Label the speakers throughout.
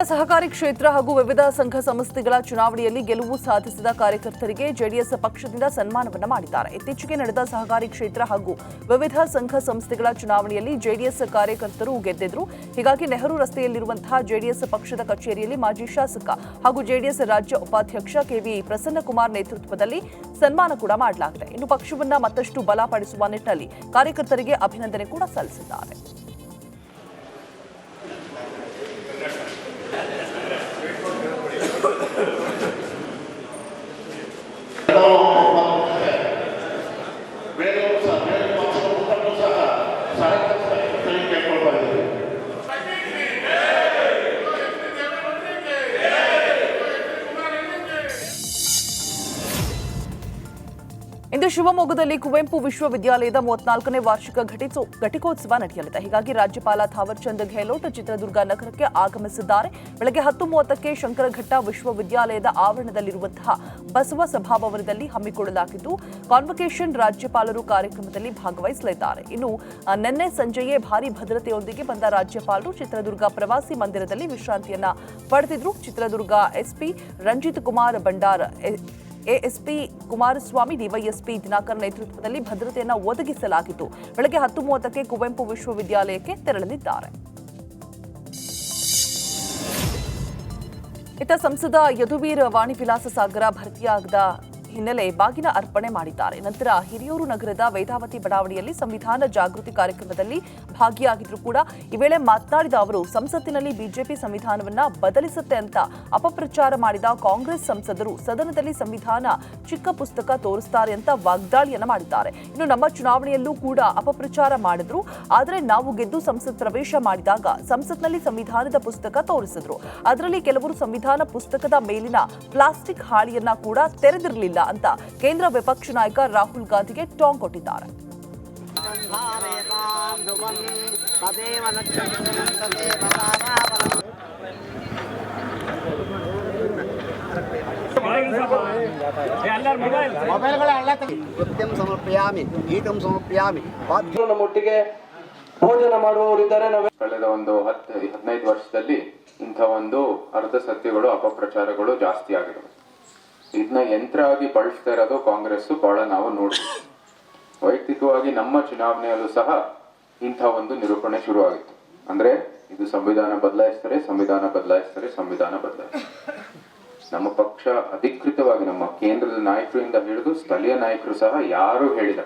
Speaker 1: ಸಹಕಾರಿ ಕ್ಷೇತ್ರ ಹಾಗೂ ವಿವಿಧ ಸಂಘ ಸಂಸ್ಥೆಗಳ ಚುನಾವಣೆಯಲ್ಲಿ ಗೆಲುವು ಸಾಧಿಸಿದ ಕಾರ್ಯಕರ್ತರಿಗೆ ಜೆಡಿಎಸ್ ಪಕ್ಷದಿಂದ ಸನ್ಮಾನವನ್ನು ಮಾಡಿದ್ದಾರೆ. ಇತ್ತೀಚೆಗೆ ನಡೆದ ಸಹಕಾರಿ ಕ್ಷೇತ್ರ ಹಾಗೂ ವಿವಿಧ ಸಂಘ ಸಂಸ್ಥೆಗಳ ಚುನಾವಣೆಯಲ್ಲಿ ಜೆಡಿಎಸ್ ಕಾರ್ಯಕರ್ತರು ಗೆದ್ದಿದ್ರು. ಹೀಗಾಗಿ ನೆಹರು ರಸ್ತೆಯಲ್ಲಿರುವಂತಹ ಜೆಡಿಎಸ್ ಪಕ್ಷದ ಕಚೇರಿಯಲ್ಲಿ ಮಾಜಿ ಶಾಸಕ ಹಾಗೂ ಜೆಡಿಎಸ್ ರಾಜ್ಯ ಉಪಾಧ್ಯಕ್ಷ ಕೆವಿ ಪ್ರಸನ್ನಕುಮಾರ್ ನೇತೃತ್ವದಲ್ಲಿ ಸನ್ಮಾನ ಕೂಡ ಮಾಡಲಾಗಿದೆ. ಇನ್ನು ಪಕ್ಷವನ್ನ ಮತ್ತಷ್ಟು ಬಲಪಡಿಸುವ ನಿಟ್ಟಿನಲ್ಲಿ ಕಾರ್ಯಕರ್ತರಿಗೆ ಅಭಿನಂದನೆ ಕೂಡ ಸಲ್ಲಿಸಿದ್ದಾರೆ. ಇಂದು ಶಿವಮೊಗ್ಗದಲ್ಲಿ ಕುವೆಂಪು ವಿಶ್ವವಿದ್ಯಾಲಯದ 34ನೇ ವಾರ್ಷಿಕ ಘಟಿಕೋತ್ಸವ ನಡೆಯಲಿದೆ. ಹೀಗಾಗಿ ರಾಜ್ಯಪಾಲ ಥಾವರ್ ಚಂದ್ ಗೆಹ್ಲೋಟ್ ಚಿತ್ರದುರ್ಗ ನಗರಕ್ಕೆ ಆಗಮಿಸಿದ್ದಾರೆ. ಬೆಳಗ್ಗೆ 10:30ಕ್ಕೆ ಶಂಕರಘಟ್ಟ ವಿಶ್ವವಿದ್ಯಾಲಯದ ಆವರಣದಲ್ಲಿರುವಂತಹ ಬಸವ ಸಭಾಭವನದಲ್ಲಿ ಹಮ್ಮಿಕೊಳ್ಳಲಾಗಿದ್ದು ಕಾನ್ವೊಕೇಷನ್ ರಾಜ್ಯಪಾಲರು ಕಾರ್ಯಕ್ರಮದಲ್ಲಿ ಭಾಗವಹಿಸಲಿದ್ದಾರೆ. ಇನ್ನು ನಿನ್ನೆ ಸಂಜೆಯೇ ಭಾರೀ ಭದ್ರತೆಯೊಂದಿಗೆ ಬಂದ ರಾಜ್ಯಪಾಲರು ಚಿತ್ರದುರ್ಗ ಪ್ರವಾಸಿ ಮಂದಿರದಲ್ಲಿ ವಿಶ್ರಾಂತಿಯನ್ನ ಪಡೆದಿದ್ರು. Chitradurga SP Ranjith Kumar Bhandar, ASP Kumaraswamy, DySP Dinakar ನೇತೃತ್ವದಲ್ಲಿ ಭದ್ರತೆಯನ್ನು ಒದಗಿಸಲಾಗಿತ್ತು. ಬೆಳಗ್ಗೆ 10:30ಕ್ಕೆ ಕುವೆಂಪು ವಿಶ್ವವಿದ್ಯಾಲಯಕ್ಕೆ ತೆರಳಲಿದ್ದಾರೆ. ಇತ್ತ ಸಂಸದ ಯದುವೀರ್ ವಾಣಿವಿಲಾಸ ಸಾಗರ ಭರ್ತಿಯಾಗದ ಹಿನ್ನೆಲೆ ಬಾಗಿನ ಅರ್ಪಣೆ ಮಾಡಿದ್ದಾರೆ. ನಂತರ ಹಿರಿಯೂರು ನಗರದ ವೇದಾವತಿ ಬಡಾವಣೆಯಲ್ಲಿ ಸಂವಿಧಾನ ಜಾಗೃತಿ ಕಾರ್ಯಕ್ರಮದಲ್ಲಿ ಭಾಗಿಯಾಗಿದ್ರು ಕೂಡ ಈ ವೇಳೆ ಮಾತನಾಡಿದ ಅವರು, ಸಂಸತ್ತಿನಲ್ಲಿ ಬಿಜೆಪಿ ಸಂವಿಧಾನವನ್ನ ಬದಲಿಸುತ್ತೆ ಅಂತ ಅಪಪ್ರಚಾರ ಮಾಡಿದ ಕಾಂಗ್ರೆಸ್ ಸಂಸದರು ಸದನದಲ್ಲಿ ಸಂವಿಧಾನ ಚಿಕ್ಕ ಪುಸ್ತಕ ತೋರಿಸ್ತಾರೆ ಅಂತ ವಾಗ್ದಾಳಿಯನ್ನ ಮಾಡಿದ್ದಾರೆ. ಇನ್ನು ನಮ್ಮ ಚುನಾವಣೆಯಲ್ಲೂ ಕೂಡ ಅಪಪ್ರಚಾರ ಮಾಡಿದ್ರು. ಆದರೆ ನಾವು ಗೆದ್ದು ಸಂಸತ್ ಪ್ರವೇಶ ಮಾಡಿದಾಗ ಸಂಸತ್ನಲ್ಲಿ ಸಂವಿಧಾನದ ಪುಸ್ತಕ ತೋರಿಸಿದ್ರು. ಅದರಲ್ಲಿ ಕೆಲವರು ಸಂವಿಧಾನ ಪುಸ್ತಕದ ಮೇಲಿನ ಪ್ಲಾಸ್ಟಿಕ್ ಹಾಳಿಯನ್ನ ಕೂಡ ತೆರೆದಿರಲಿಲ್ಲ ಅಂತ ಕೇಂದ್ರ ವಿಪಕ್ಷ ನಾಯಕ ರಾಹುಲ್ ಗಾಂಧಿಗೆ ಟಾಂಗ್ ಕೊಟ್ಟಿದ್ದಾರೆ.
Speaker 2: ನಮ್ಮೊಟ್ಟಿಗೆ ಭೋಜನ ಮಾಡುವವರಿದ್ದಾರೆ. ಕಳೆದ ಒಂದು 15 ವರ್ಷದಲ್ಲಿ ಇಂಥ ಒಂದು ಅರ್ಧ ಸತ್ಯಗಳು ಅಪಪ್ರಚಾರಗಳು ಜಾಸ್ತಿ ಆಗಿವೆ. ಇದನ್ನ ಯಂತ್ರ ಆಗಿ ಬಳಸ್ತಾ ಇರೋದು ಕಾಂಗ್ರೆಸ್ ಬಹಳ ನಾವು ನೋಡ್ತೀವಿ. ವೈಯಕ್ತಿಕವಾಗಿ ನಮ್ಮ ಚುನಾವಣೆಯಲ್ಲೂ ಸಹ ಇಂಥ ಒಂದು ನಿರೂಪಣೆ ಶುರುವಾಗಿತ್ತು. ಅಂದ್ರೆ ಇದು ಸಂವಿಧಾನ ಬದಲಾಯಿಸ್ತಾರೆ. ನಮ್ಮ ಪಕ್ಷ ಅಧಿಕೃತವಾಗಿ ನಮ್ಮ ಕೇಂದ್ರದ ನಾಯಕರಿಂದ ಹಿಡಿದು ಸ್ಥಳೀಯ ನಾಯಕರು ಸಹ ಯಾರು ಹೇಳಿದ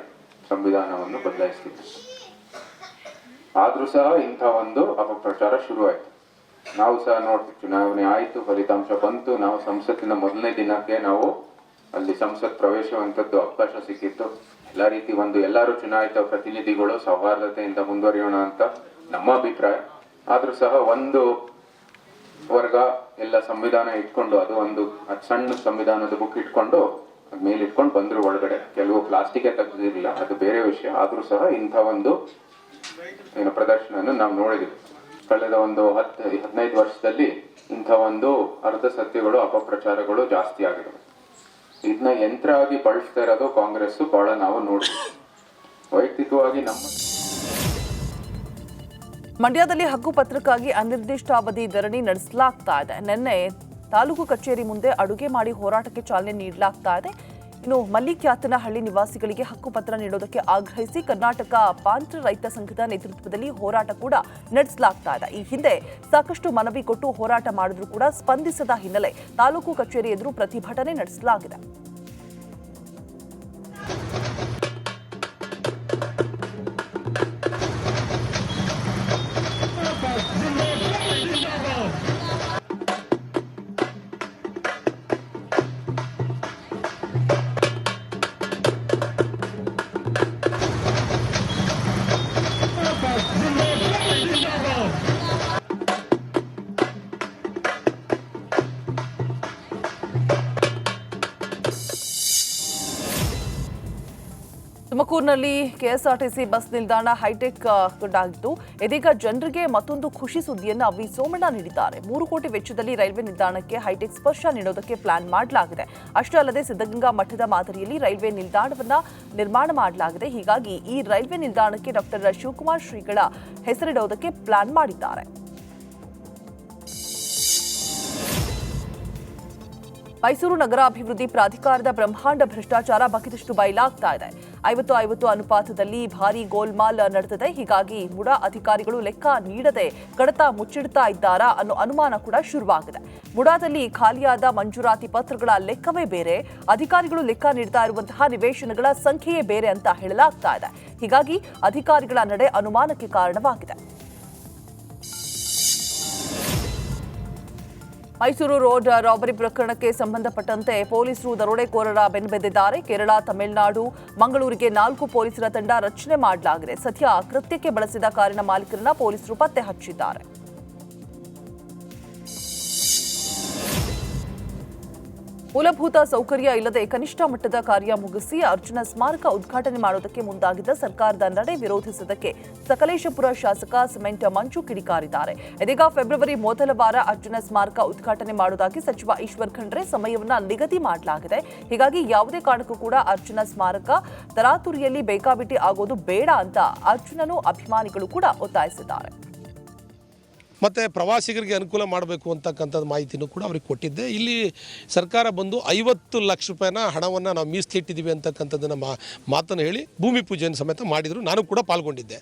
Speaker 2: ಸಂವಿಧಾನವನ್ನು ಬದಲಾಯಿಸ್ತಿದ್ರು. ಆದ್ರೂ ಸಹ ಇಂಥ ಒಂದು ಅಪಪ್ರಚಾರ ಶುರುವಾಯಿತು. ನಾವು ಸಹ ನೋಡ್ತೀವಿ, ಚುನಾವಣೆ ಆಯ್ತು, ಫಲಿತಾಂಶ ಬಂತು, ನಾವು ಸಂಸತ್ತಿನ ಮೊದಲನೇ ದಿನಕ್ಕೆ ನಾವು ಅಲ್ಲಿ ಸಂಸತ್ ಪ್ರವೇಶವಂತದ್ದು ಅವಕಾಶ ಸಿಕ್ಕಿತ್ತು. ಎಲ್ಲ ರೀತಿ ಎಲ್ಲರೂ ಚುನಾಯಿತ ಪ್ರತಿನಿಧಿಗಳು ಸೌಹಾರ್ದತೆಯಿಂದ ಮುಂದುವರಿಯೋಣ ಅಂತ ನಮ್ಮ ಅಭಿಪ್ರಾಯ. ಆದ್ರೂ ಸಹ ಒಂದು ವರ್ಗ ಎಲ್ಲ ಸಂವಿಧಾನ ಇಟ್ಕೊಂಡು, ಅದು ಒಂದು ಸಣ್ಣ ಸಂವಿಧಾನದ ಬುಕ್ ಇಟ್ಕೊಂಡು ಮೇಲೆ ಇಟ್ಕೊಂಡು ಬಂದ್ರು ಒಳಗಡೆ. ಕೆಲವು ಪ್ಲಾಸ್ಟಿಕ್ ತೆಗೆದಿರಲಿಲ್ಲ, ಅದು ಬೇರೆ ವಿಷಯ. ಆದ್ರೂ ಸಹ ಇಂಥ ಒಂದು ಪ್ರದರ್ಶನ ನಾವು ನೋಡಿದ್ವಿ. ಕಳೆದ ಒಂದು 15 ವರ್ಷದಲ್ಲಿ ಇಂಥ ಒಂದು ಅರ್ಧ ಸತ್ಯಗಳು ಅಪಪ್ರಚಾರಗಳು ಜಾಸ್ತಿ ಆಗಿವೆ. ಇದನ್ನ ಯಂತ್ರ ಆಗಿ ಬಳಸ್ತಾ ಇರೋದು ಕಾಂಗ್ರೆಸ್ ಬಹಳ ನಾವು ನೋಡ್ತೀವಿ. ವೈಯಕ್ತಿಕವಾಗಿ ನಮ್ಮ
Speaker 1: ಮಂಡ್ಯದಲ್ಲಿ ಹಕ್ಕುಪತ್ರಕ್ಕಾಗಿ ಅನಿರ್ದಿಷ್ಟಾವಧಿ ಧರಣಿ ನಡೆಸಲಾಗ್ತಾ ಇದೆ. ನಿನ್ನೆ ತಾಲೂಕು ಕಚೇರಿ ಮುಂದೆ ಅಡುಗೆ ಮಾಡಿ ಹೋರಾಟಕ್ಕೆ ಚಾಲನೆ ನೀಡಲಾಗ್ತಾ ಇದೆ. ಇನ್ನು ಮಲ್ಲಿಕ್ಯಾತನಹಳ್ಳಿ ನಿವಾಸಿಗಳಿಗೆ ಹಕ್ಕುಪತ್ರ ನೀಡೋದಕ್ಕೆ ಆಗ್ರಹಿಸಿ ಕರ್ನಾಟಕ ಪಾಂತ್ರ ರೈತ ಸಂಘದ ನೇತೃತ್ವದಲ್ಲಿ ಹೋರಾಟ ಕೂಡ ನಡೆಸಲಾಗ್ತಾ ಇದೆ. ಈ ಹಿಂದೆ ಸಾಕಷ್ಟು ಮನವಿ ಕೊಟ್ಟು ಹೋರಾಟ ಮಾಡಿದ್ರೂ ಕೂಡ ಸ್ಪಂದಿಸದ ಹಿನ್ನೆಲೆ ತಾಲೂಕು ಕಚೇರಿ ಎದುರು ಪ್ರತಿಭಟನೆ ನಡೆಸಲಾಗಿದೆ. ತುಮಕೂರಿನಲ್ಲಿ ಕೆಎಸ್ಆರ್ಟಿಸಿ ಬಸ್ ನಿಲ್ದಾಣ ಹೈಟೆಕ್ ಆಗಿದ್ದು ಇದೀಗ ಜನರಿಗೆ ಮತ್ತೊಂದು ಖುಷಿ ಸುದ್ದಿಯನ್ನು ವಿ ಸೋಮಣ್ಣ ನೀಡಿದ್ದಾರೆ. 3 ಕೋಟಿ ವೆಚ್ಚದಲ್ಲಿ ರೈಲ್ವೆ ನಿಲ್ದಾಣಕ್ಕೆ ಹೈಟೆಕ್ ಸ್ಪರ್ಶ ನೀಡೋದಕ್ಕೆ ಪ್ಲಾನ್ ಮಾಡಲಾಗಿದೆ. ಅಷ್ಟೇ ಅಲ್ಲದೆ ಸಿದ್ಧಗಂಗಾ ಮಠದ ಮಾದರಿಯಲ್ಲಿ ರೈಲ್ವೆ ನಿಲ್ದಾಣವನ್ನ ನಿರ್ಮಾಣ ಮಾಡಲಾಗಿದೆ. ಹೀಗಾಗಿ ಈ ರೈಲ್ವೆ ನಿಲ್ದಾಣಕ್ಕೆ ಡಾಕ್ಟರ್ ಶಿವಕುಮಾರ್ ಶ್ರೀಗಳ ಹೆಸರಿಡುವುದಕ್ಕೆ ಪ್ಲಾನ್ ಮಾಡಿದ್ದಾರೆ. ಮೈಸೂರು ನಗರಾಭಿವೃದ್ಧಿ ಪ್ರಾಧಿಕಾರದ ಬ್ರಹ್ಮಾಂಡ ಭ್ರಷ್ಟಾಚಾರ ಬಗ್ಗಿದಷ್ಟು ಬಯಲಾಗ್ತಾ ಇದೆ. 50-50 ಅನುಪಾತದಲ್ಲಿ ಭಾರೀ ಗೋಲ್ಮಾಲ್ ನಡೆದಿದೆ. ಹೀಗಾಗಿ ಮುಡಾ ಅಧಿಕಾರಿಗಳು ಲೆಕ್ಕ ನೀಡದೆ ಕಡತ ಮುಚ್ಚಿಡ್ತಾ ಇದ್ದಾರಾ ಅನ್ನೋ ಅನುಮಾನ ಕೂಡ ಶುರುವಾಗಿದೆ. ಮುಡಾದಲ್ಲಿ ಖಾಲಿಯಾದ ಮಂಜೂರಾತಿ ಪತ್ರಗಳ ಲೆಕ್ಕವೇ ಬೇರೆ, ಅಧಿಕಾರಿಗಳು ಲೆಕ್ಕ ನೀಡ್ತಾ ಇರುವಂತಹ ನಿವೇಶನಗಳ ಸಂಖ್ಯೆಯೇ ಬೇರೆ ಅಂತ ಹೇಳಲಾಗ್ತಾ ಇದೆ. ಹೀಗಾಗಿ ಅಧಿಕಾರಿಗಳ ನಡೆ ಅನುಮಾನಕ್ಕೆ ಕಾರಣವಾಗಿದೆ. ಮೈಸೂರು ರೋಡ್ ರಾಬರಿ ಪ್ರಕರಣಕ್ಕೆ ಸಂಬಂಧಪಟ್ಟಂತೆ ಪೊಲೀಸರು ದರೋಡೆಕೋರರ ಬೆನ್ನಬೆದ್ದಿದ್ದಾರೆ. ಕೇರಳ, ತಮಿಳುನಾಡು, ಮಂಗಳೂರಿಗೆ 4 ಪೊಲೀಸರ ತಂಡ ರಚನೆ ಮಾಡಲಾಗಿದೆ. ಸದ್ಯ ಕೃತ್ಯಕ್ಕೆ ಬಳಸಿದ ಕಾರಿನ ಮಾಲೀಕರನ್ನ ಪೊಲೀಸರು ಪತ್ತೆ ಹಚ್ಚಿದ್ದಾರೆ. ಮೂಲಭೂತ ಸೌಕರ್ಯ ಇಲ್ಲದೆ ಕನಿಷ್ಠ ಮಟ್ಟದ ಕಾರ್ಯ ಮುಗಿಸಿ ಅರ್ಜುನ ಸ್ಮಾರಕ ಉದ್ಘಾಟನೆ ಮಾಡುವುದಕ್ಕೆ ಮುಂದಾಗಿದ್ದ ಸರ್ಕಾರದ ನಡೆ ವಿರೋಧಿಸಿದ್ದಕ್ಕೆ ಸಕಲೇಶಪುರ ಶಾಸಕ ಸಿಮೆಂಟ್ ಮಂಜು ಕಿಡಿಕಾರಿದ್ದಾರೆ. ಇದೀಗ ಫೆಬ್ರವರಿ ಮೊದಲ ವಾರ ಅರ್ಜುನ ಸ್ಮಾರಕ ಉದ್ಘಾಟನೆ ಮಾಡುವುದಾಗಿ ಸಚಿವ ಈಶ್ವರ್ ಖಂಡ್ರೆ ಸಮಯವನ್ನ ನಿಗದಿ ಮಾಡಲಾಗಿದೆ. ಹೀಗಾಗಿ ಯಾವುದೇ ಕಾರಣಕ್ಕೂ ಕೂಡ ಅರ್ಜುನ ಸ್ಮಾರಕ ತರಾತುರಿಯಲ್ಲಿ ಬೇಕಾಬಿಟ್ಟಿ ಆಗೋದು ಬೇಡ ಅಂತ ಅರ್ಜುನನು ಅಭಿಮಾನಿಗಳು ಕೂಡ ಒತ್ತಾಯಿಸಿದ್ದಾರೆ.
Speaker 3: ಮತ್ತು ಪ್ರವಾಸಿಗರಿಗೆ ಅನುಕೂಲ ಮಾಡಬೇಕು ಅಂತಕ್ಕಂಥದ್ದು ಮಾಹಿತಿನೂ ಕೂಡ ಅವ್ರಿಗೆ ಕೊಟ್ಟಿದ್ದೆ. ಇಲ್ಲಿ ಸರ್ಕಾರ ಬಂದು 50 ಲಕ್ಷ ರೂಪಾಯಿನ ಹಣವನ್ನು ನಾವು ಮೀಸಲಿಟ್ಟಿದ್ದೀವಿ ಅಂತಕ್ಕಂಥದ್ದನ್ನು ಮಾತನ್ನು ಹೇಳಿ ಭೂಮಿ ಪೂಜೆಯನ್ನು ಸಮೇತ ಮಾಡಿದರು. ನಾನು ಕೂಡ ಪಾಲ್ಗೊಂಡಿದ್ದೆ.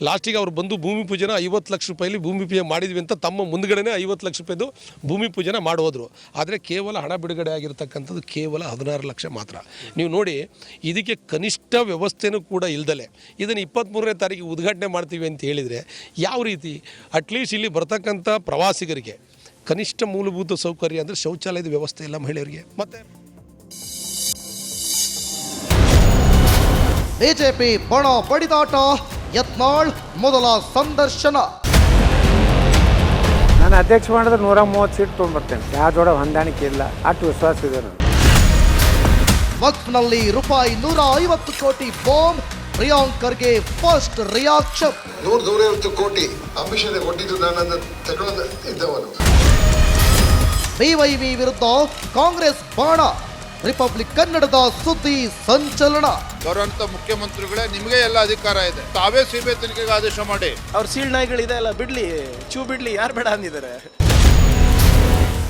Speaker 3: ಲಾಸ್ಟಿಗೆ ಅವರು ಬಂದು ಭೂಮಿ ಪೂಜೆನ 50 ಲಕ್ಷ ರೂಪಾಯಲ್ಲಿ ಭೂಮಿ ಪೂಜೆ ಮಾಡಿದ್ವಿ ಅಂತ ತಮ್ಮ ಮುಂದ್ಗಡೆನೇ 50 ಲಕ್ಷ ರೂಪಾಯಿದು ಭೂಮಿ ಪೂಜೆನ ಮಾಡೋದ್ರು. ಆದರೆ ಕೇವಲ ಹಣ ಬಿಡುಗಡೆ ಆಗಿರ್ತಕ್ಕಂಥದ್ದು ಕೇವಲ 16 ಲಕ್ಷ ಮಾತ್ರ. ನೀವು ನೋಡಿ, ಇದಕ್ಕೆ ಕನಿಷ್ಠ ವ್ಯವಸ್ಥೆನೂ ಕೂಡ ಇಲ್ದಲೆ ಇದನ್ನು 23ನೇ ತಾರೀಕಿಗೆ ಉದ್ಘಾಟನೆ ಮಾಡ್ತೀವಿ ಅಂತ ಹೇಳಿದರೆ ಯಾವ ರೀತಿ? ಅಟ್ಲೀಸ್ಟ್ ಇಲ್ಲಿ ಬರ್ತಕ್ಕಂಥ ಪ್ರವಾಸಿಗರಿಗೆ ಕನಿಷ್ಠ ಮೂಲಭೂತ ಸೌಕರ್ಯ ಅಂದರೆ ಶೌಚಾಲಯದ ವ್ಯವಸ್ಥೆ ಇಲ್ಲ ಮಹಿಳೆಯರಿಗೆ. ಮತ್ತು
Speaker 4: ಬಿಜೆಪಿ ಬಣ ಬಡಿದಾಟ, ಯತ್ನಾಳ್ ಮೊದಲ ಸಂದರ್ಶನ.
Speaker 5: ನಾನು ಅಧ್ಯಕ್ಷ ಮಾಡಿದ್ರೆ 130 ಸೀಟ್ ತೊಗೊಂಡ್ಬರ್ತೇನೆ. ಯಾವ ಜೋಡ ಹೊಂದಾಣಿಕೆ ಇಲ್ಲ, ಅಷ್ಟು ವಿಶ್ವಾಸ ಇದೆ ನನಗೆ.
Speaker 4: ವಕ್ಫ್ನಲ್ಲಿ ರೂಪಾಯಿ 150 ಕೋಟಿ ಬಾಂಬ್, ಪ್ರಿಯಾಂಕರ್ಗೆ ಫಸ್ಟ್ ರಿಯಾಕ್ಷನ್.
Speaker 6: 150 ಕೋಟಿ ಅಂಬಿಷನ್ ಕೊಟ್ಟಿದ್ದು ನಾನು ತಗೊಳ್ಳೋದು ಇದ್ದವನು.
Speaker 4: ಬಿವೈವಿ ವಿರುದ್ಧ ಕಾಂಗ್ರೆಸ್ ಬಾಣ, ರಿಪಬ್ಲಿಕ್ ಕನ್ನಡದ ಸುದ್ದಿ ಸಂಚಲನ.
Speaker 7: ಬರುವಂತ ಮುಖ್ಯಮಂತ್ರಿಗಳೇ, ನಿಮಗೆ ಎಲ್ಲ ಅಧಿಕಾರ ಇದೆ, ತಾವೇ ಸಿಬಿಐ ತನಿಖೆಗೆ ಆದೇಶ ಮಾಡಿ.
Speaker 8: ಅವ್ರ ಸೀಳ್ ನಾಯಿಗಳಿದೆ ಅಲ್ಲ, ಬಿಡ್ಲಿ, ಬಿಡ್ಲಿ, ಯಾರು ಬೇಡ ಅಂದಿದ್ದಾರೆ.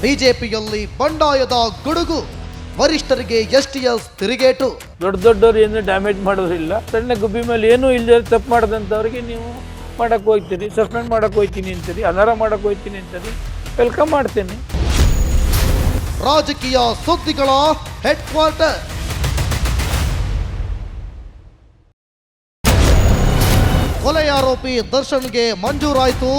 Speaker 4: ಬಿಜೆಪಿಯಲ್ಲಿ ಬಂಡಾಯದ ಗುಡುಗು, ವರಿಷ್ಠರಿಗೆ ಎಸ್ಟಿಎಸ್ ತಿರುಗೇಟು.
Speaker 5: ದೊಡ್ಡವರು ಏನು ಡ್ಯಾಮೇಜ್ ಮಾಡೋದಿಲ್ಲ. ಸಣ್ಣ ಗುಬ್ಬಿ ಮೇಲೆ ಏನೂ ಇಲ್ಲದೆ ತಪ್ಪು ಮಾಡದಂಥವ್ರಿಗೆ ನೀವು ಮಾಡಕ್ಕೆ ಹೋಗ್ತೀರಿ, ಸಸ್ಪೆಂಡ್ ಮಾಡಕ್ಕೆ ಹೋಗ್ತೀನಿ ಅಂತೀರಿ, ಅನರ್ಹ ಮಾಡಕ್ಕೆ ಹೋಗ್ತೀನಿ ಅಂತೀರಿ, ವೆಲ್ಕಮ್ ಮಾಡ್ತೇನೆ.
Speaker 4: ರಾಜಕೀಯ ಸುದ್ದಿಗಳ ಹೆಡ್ ಕ್ವಾರ್ಟರ್. ಕೊಲೆ ಆರೋಪಿ ದರ್ಶನ್ಗೆ ಮಂಜೂರಾಯಿತು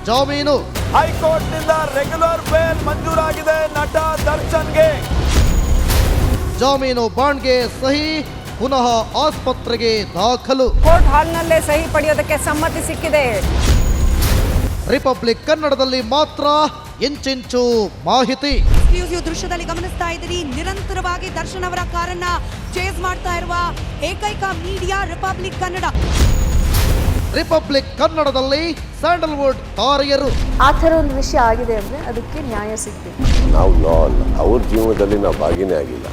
Speaker 4: ಜಾಮೀನು.
Speaker 8: ಹೈಕೋರ್ಟ್ನಿಂದ ರೆಗ್ಯುಲರ್ ಬೇಲ್ ಮಂಜೂರಾಗಿದೆ ನಟ ದರ್ಶನ್ಗೆ.
Speaker 4: ಜಾಮೀನು ಬಾಂಡ್ಗೆ ಸಹಿ, ಪುನಃ ಆಸ್ಪತ್ರೆಗೆ ದಾಖಲು.
Speaker 9: ಕೋರ್ಟ್ ಹಾಲ್ನಲ್ಲೇ ಸಹಿ ಪಡೆಯೋದಕ್ಕೆ ಸಮ್ಮತಿ ಸಿಕ್ಕಿದೆ.
Speaker 4: ರಿಪಬ್ಲಿಕ್ ಕನ್ನಡದಲ್ಲಿ ಮಾತ್ರ ಇಂಚಿಂಚು ಮಾಹಿತಿ.
Speaker 9: ಎಕ್ಸ್ಕ್ಲೂಸಿವ್ ದೃಶ್ಯದಲ್ಲಿ ಗಮನಿಸ್ತಾ ಇದ್ದೀರಿ, ನಿರಂತರವಾಗಿ ದರ್ಶನ್ ಅವರ ಕಾರನ್ನ ಚೇಸ್ ಮಾಡ್ತಾ ಇರುವ ಏಕೈಕ ಮೀಡಿಯಾ ರಿಪಬ್ಲಿಕ್ ಕನ್ನಡ.
Speaker 4: ರಿಪಬ್ಲಿಕ್ ಕನ್ನಡದಲ್ಲಿ ಸ್ಯಾಂಡಲ್ವುಡ್ ತಾರೆಯರು.
Speaker 10: ಆ ಥರ ಒಂದು ವಿಷಯ ಆಗಿದೆ ಅಂದರೆ ಅದಕ್ಕೆ ನ್ಯಾಯ ಸಿಗ್ಬೇಕು.
Speaker 6: ನಾವು ಲಾ ಅಲ್ಲ, ಅವ್ರ ಜೀವನದಲ್ಲಿ ನಾವು ಭಾಗಿನೇ ಆಗಿಲ್ಲ.